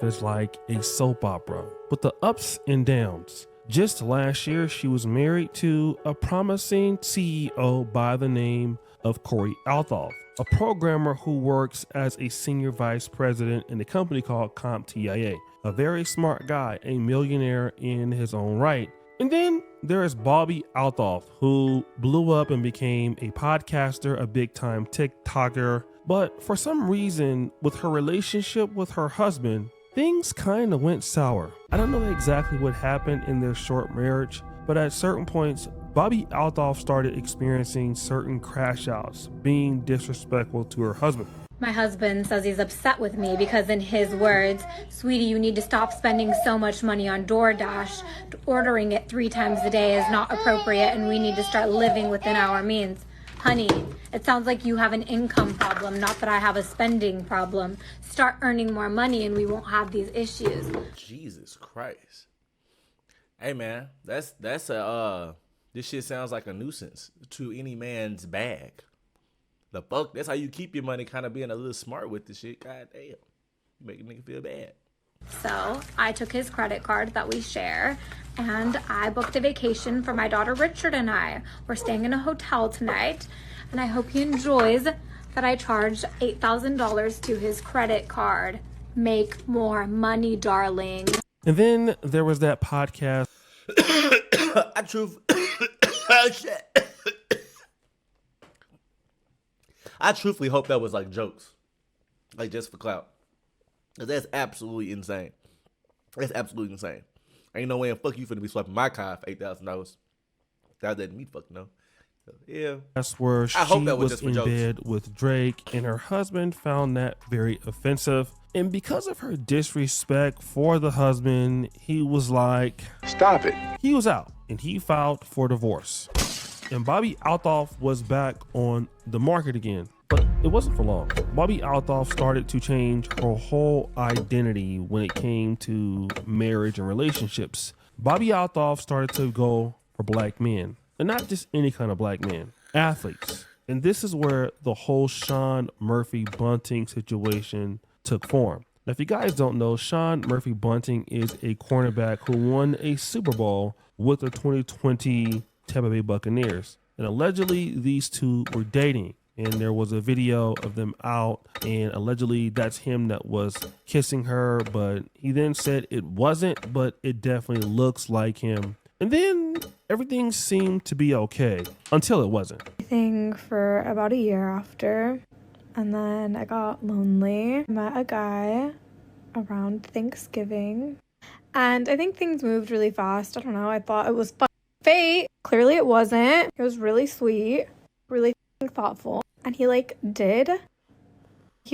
is like a soap opera with the ups and downs. Just last year, she was married to a promising CEO by the name of Bobbi Althoff, a programmer who works as a senior vice president in a company called CompTIA. A very smart guy, a millionaire in his own right. And then there is Bobbi Althoff, who blew up and became a podcaster, a big time TikToker. But for some reason, with her relationship with her husband, things kind of went sour. I don't know exactly what happened in their short marriage, but at certain points, Bobbi Althoff started experiencing certain crash outs, being disrespectful to her husband. My husband says he's upset with me because, in his words, "Sweetie, you need to stop spending so much money on DoorDash. Ordering it 3 times a day is not appropriate, and we need to start living within our means." Honey, it sounds like you have an income problem, not that I have a spending problem. Start earning more money and we won't have these issues. Jesus Christ. Hey man, that's a this shit sounds like a nuisance to any man's bag. The fuck, that's how you keep your money, kind of being a little smart with the shit. God damn. You make a nigga feel bad. So I took his credit card that we share and I booked a vacation for my daughter Richard and I. We're staying in a hotel tonight and I hope he enjoys that I charged $8,000 to his credit card. Make more money, darling. And then there was that podcast. I truthfully hope that was like jokes. Like just for clout. Cause that's absolutely insane. That's absolutely insane. Ain't no way in fuck you finna be swiping my car for $8,000. That didn't me fuck no. So, yeah. That's where she was in bed with Drake, and her husband found that very offensive. And because of her disrespect for the husband, he was like, "Stop it." He was out and he filed for divorce. And Bobbi Althoff was back on the market again. But it wasn't for long. Bobbi Althoff started to change her whole identity when it came to marriage and relationships. Bobbi Althoff started to go for black men. And not just any kind of black men, athletes. And this is where the whole Sean Murphy Bunting situation took form. Now, if you guys don't know, Sean Murphy Bunting is a cornerback who won a Super Bowl with the 2020 Tampa Bay Buccaneers. And allegedly, these two were dating. And there was a video of them out, and allegedly that's him that was kissing her, but he then said it wasn't, but it definitely looks like him. And then everything seemed to be okay until it wasn't. Thing for about a year after, and then I got lonely. Met a guy around Thanksgiving, and I think things moved really fast. I don't know. I thought it was fate. Clearly it wasn't. It was really sweet, really thoughtful. And he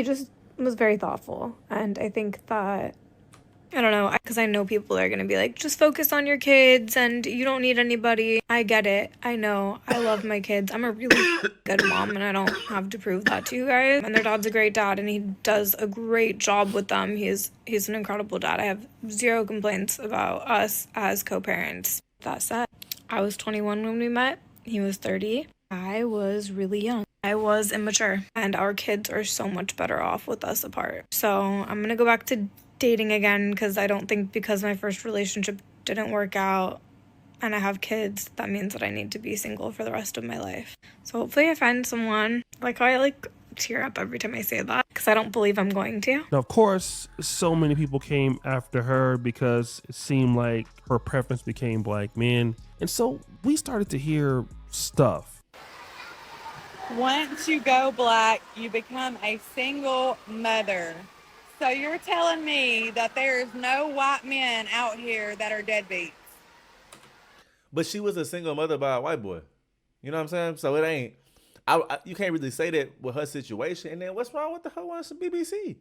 just was very thoughtful. And I think that, I don't know, because I know people are going to be like, just focus on your kids and you don't need anybody. I get it. I know. I love my kids. I'm a really good mom and I don't have to prove that to you guys. And their dad's a great dad and he does a great job with them. He's an incredible dad. I have zero complaints about us as co-parents. That said, I was 21 when we met. He was 30. I was really young. I was immature, and our kids are so much better off with us apart. So I'm gonna go back to dating again because I don't think because my first relationship didn't work out and I have kids, that means that I need to be single for the rest of my life. So hopefully I find someone. Like how I tear up every time I say that because I don't believe I'm going to. Now, of course, so many people came after her because it seemed like her preference became black men. And so we started to hear stuff. Once you go black, you become a single mother. So you're telling me that there's no white men out here that are deadbeats? But she was a single mother by a white boy. You know what I'm saying? So it ain't, you can't really say that with her situation. And then what's wrong with the hoe wants some BBC?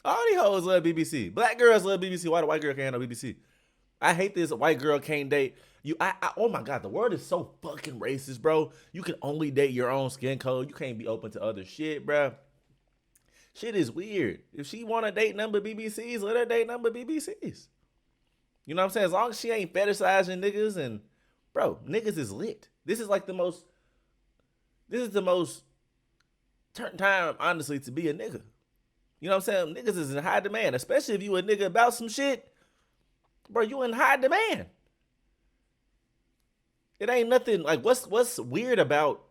All these hoes love BBC. Black girls love BBC. Why the white girl can't have no BBC? I hate this white girl can't date. Oh my God, the world is so fucking racist, bro. You can only date your own skin color. You can't be open to other shit, bro. Shit is weird. If she want to date number BBCs, let her date number BBCs. You know what I'm saying? As long as she ain't fetishizing niggas and, bro, niggas is lit. This is the most turn time, honestly, to be a nigga. You know what I'm saying? Niggas is in high demand, especially if you a nigga about some shit. Bro, you in high demand. It ain't nothing, like, what's weird about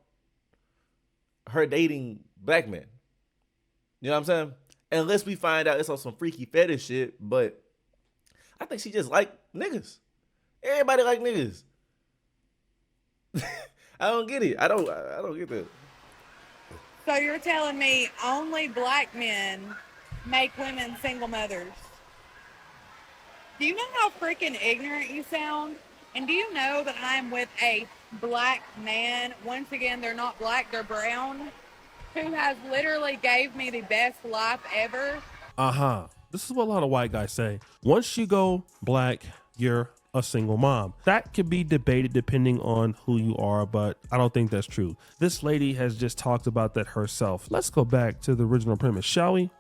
her dating black men? You know what I'm saying? Unless we find out it's on some freaky fetish shit, but I think she just like niggas. Everybody like niggas. I don't get it. I don't get that. So you're telling me only black men make women single mothers? Do you know how freaking ignorant you sound? And do you know that I'm with a black man? Once again, they're not black, they're brown. Who has literally gave me the best life ever. This is what a lot of white guys say. Once you go black, you're a single mom. That could be debated depending on who you are, but I don't think that's true. This lady has just talked about that herself. Let's go back to the original premise, shall we?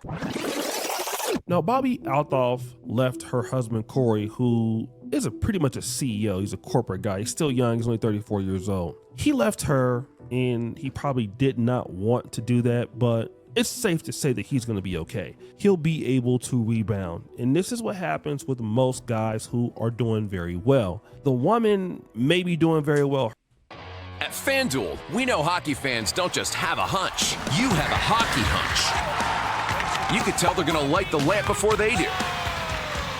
Now, Bobbi Althoff left her husband, Corey, who is pretty much a CEO. He's a corporate guy. He's still young. He's only 34 years old. He left her, and he probably did not want to do that, but it's safe to say that he's going to be okay. He'll be able to rebound. And this is what happens with most guys who are doing very well. The woman may be doing very well. At FanDuel, we know hockey fans don't just have a hunch. You have a hockey hunch. You could tell they're going to light the lamp before they do.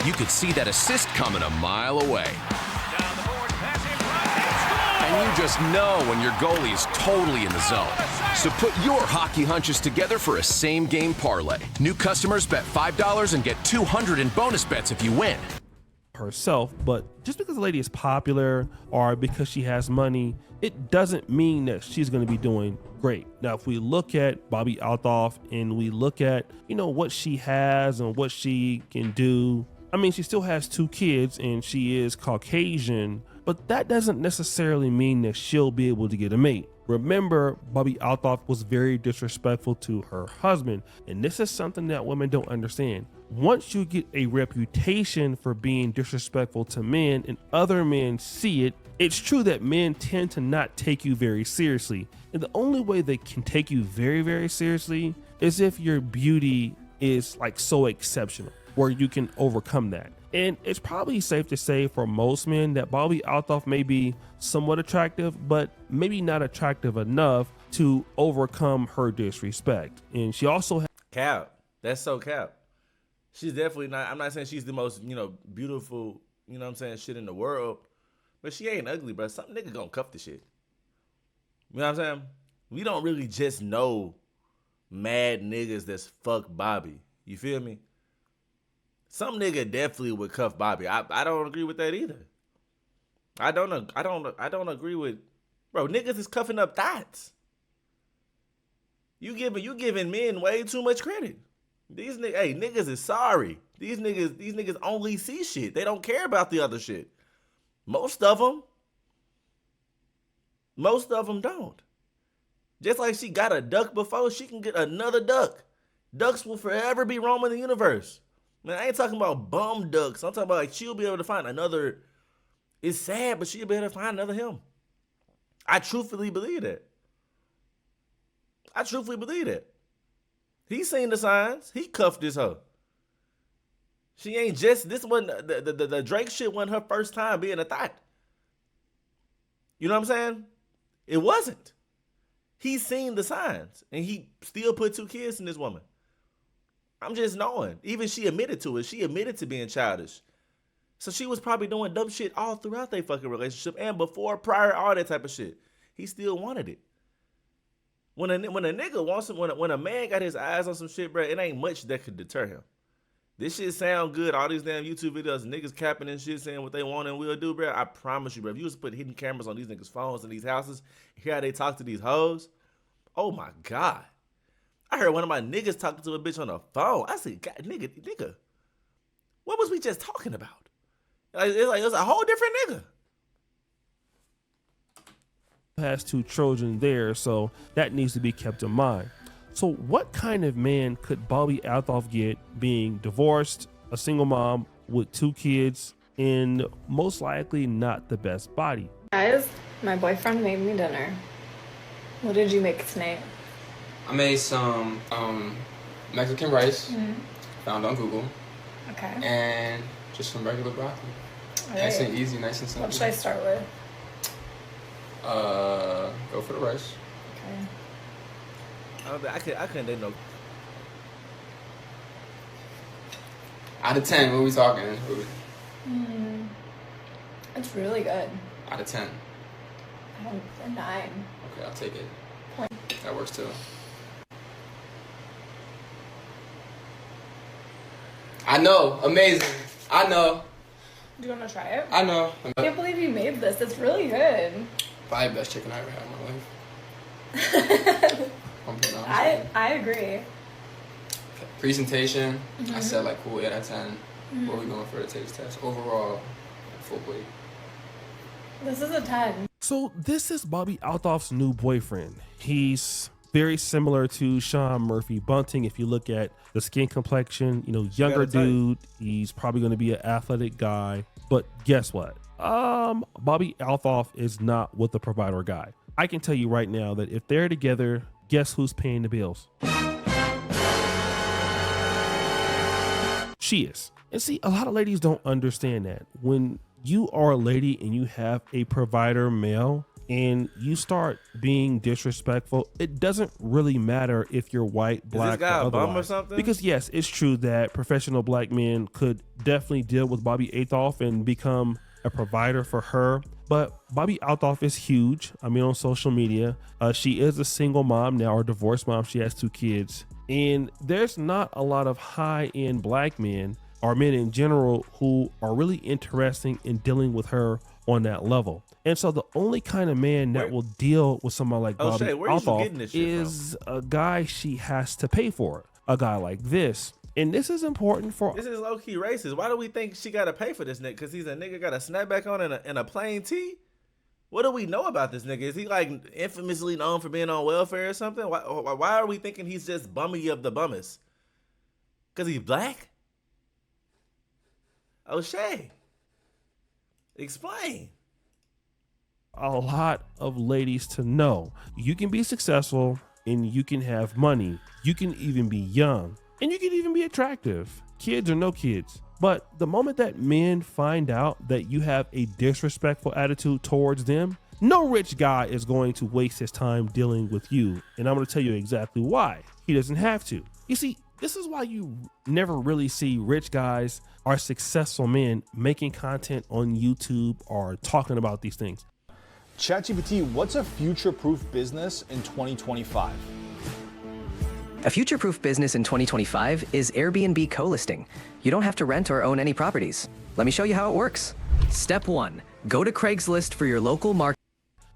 You could see that assist coming a mile away. And you just know when your goalie's totally in the zone. So put your hockey hunches together for a same-game parlay. New customers bet $5 and get $200 in bonus bets if you win. Herself, but just because the lady is popular or because she has money, it doesn't mean that she's going to be doing great. Now, if we look at Bobbi Althoff and we look at, what she has and what she can do, I mean, she still has 2 kids and she is Caucasian, but that doesn't necessarily mean that she'll be able to get a mate. Remember, Bobbi Althoff was very disrespectful to her husband, and this is something that women don't understand. Once you get a reputation for being disrespectful to men and other men see it, it's true that men tend to not take you very seriously. And the only way they can take you very, very seriously is if your beauty is like so exceptional, where you can overcome that. And it's probably safe to say for most men that Bobbi Althoff may be somewhat attractive, but maybe not attractive enough to overcome her disrespect. And she also cap. That's so cap. She's definitely not. I'm not saying she's the most, beautiful, shit in the world, but she ain't ugly, bro. Some nigga gonna cuff the shit. You know what I'm saying? We don't really just know mad niggas that's fuck Bobbi. You feel me? Some nigga definitely would cuff Bobbi. I don't agree with that either. I don't agree with, bro. Niggas is cuffing up thoughts. You giving men way too much credit. These niggas is sorry. These niggas only see shit. They don't care about the other shit. Most of them don't. Just like she got a duck before, she can get another duck. Ducks will forever be roaming the universe. Man, I ain't talking about bum ducks. I'm talking about like she'll be able to find another. It's sad, but she'll be able to find another him. I truthfully believe that. He's seen the signs. He cuffed this hoe. She ain't just, this wasn't, the Drake shit wasn't her first time being a thought. You know what I'm saying? It wasn't. He's seen the signs, and he still put 2 kids in this woman. I'm just knowing. Even she admitted to it. She admitted to being childish. So she was probably doing dumb shit all throughout their fucking relationship and before, prior, all that type of shit. He still wanted it. When a nigga wants him, when a man got his eyes on some shit, bro, it ain't much that could deter him. This shit sound good. All these damn YouTube videos, niggas capping and shit, saying what they want and will do, bro. I promise you, bro. If you was to put hidden cameras on these niggas' phones in these houses, hear how they talk to these hoes, oh my God. I heard one of my niggas talking to a bitch on the phone. I said, God, nigga, what was we just talking about? It's a whole different nigga. has 2 children there, so that needs to be kept in mind. So what kind of man could Bobbi Althoff get being divorced, a single mom with 2 kids, and most likely not the best body? Guys, my boyfriend made me dinner. What did you make tonight? I made some Mexican rice, found on Google. Okay. And just some regular broccoli. Right. Nice and easy, nice and simple. What should I start with? Go for the rice. Okay. I couldn't date no. Out of 10, what are we talking? It's really good. Out of 10. A 9. Okay, I'll take it. Point. That works too. I know, amazing. I know. Do you want to try it? I know. I can't believe you made this. It's really good. Probably the best chicken I ever had in my life. I agree. Okay. Presentation, I said like cool, 8 out of 10. What are we going for the taste test? Overall, full plate. This is a 10. So this is Bobbi Althoff's new boyfriend. He's very similar to Sean Murphy Bunting. If you look at the skin complexion, younger dude. He's probably going to be an athletic guy. But guess what? Bobbi Althoff is not with the provider guy. I can tell you right now that if they're together, guess who's paying the bills? She is. And see, a lot of ladies don't understand that. When you are a lady and you have a provider male and you start being disrespectful, it doesn't really matter if you're white, black, is this guy or a bum otherwise. or something? Because yes, it's true that professional black men could definitely deal with Bobbi Althoff and become a provider for her. But Bobbi Althoff is huge. I mean, on social media, she is a single mom now, or divorced mom. She has 2 kids. And there's not a lot of high-end black men or men in general who are really interested in dealing with her on that level. And so the only kind of man that will deal with someone like Bobbi Shay, where you getting Althoff this shit is a guy she has to pay for. A guy like this. And this is important for... This is low-key racist. Why do we think she got to pay for this nigga? Because he's a nigga got a snapback on and a plain tee? What do we know about this nigga? Is he like infamously known for being on welfare or something? Why are we thinking he's just bummy of the bummest? Because he's black? O'Shea, explain. A lot of ladies to know. You can be successful and you can have money. You can even be young and you can even be attractive. Kids or no kids. But the moment that men find out that you have a disrespectful attitude towards them, no rich guy is going to waste his time dealing with you. And I'm going to tell you exactly why. He doesn't have to. You see, this is why you never really see rich guys or successful men making content on YouTube or talking about these things. ChatGPT, what's a future-proof business in 2025? A future-proof business in 2025 is Airbnb co-listing. You don't have to rent or own any properties. Let me show you how it works. Step 1, go to Craigslist for your local market.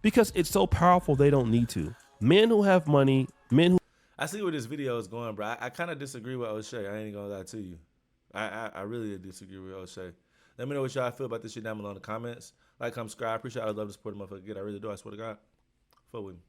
Because it's so powerful, they don't need to. Men who have money, men who... I see where this video is going, bro. I kind of disagree with O'Shea. I ain't gonna lie to you. I really disagree with O'Shea. Let me know what y'all feel about this shit down below in the comments. Like, comment, subscribe. Appreciate it. I love to support the motherfucker. I really do. I swear to God. Fuck with me.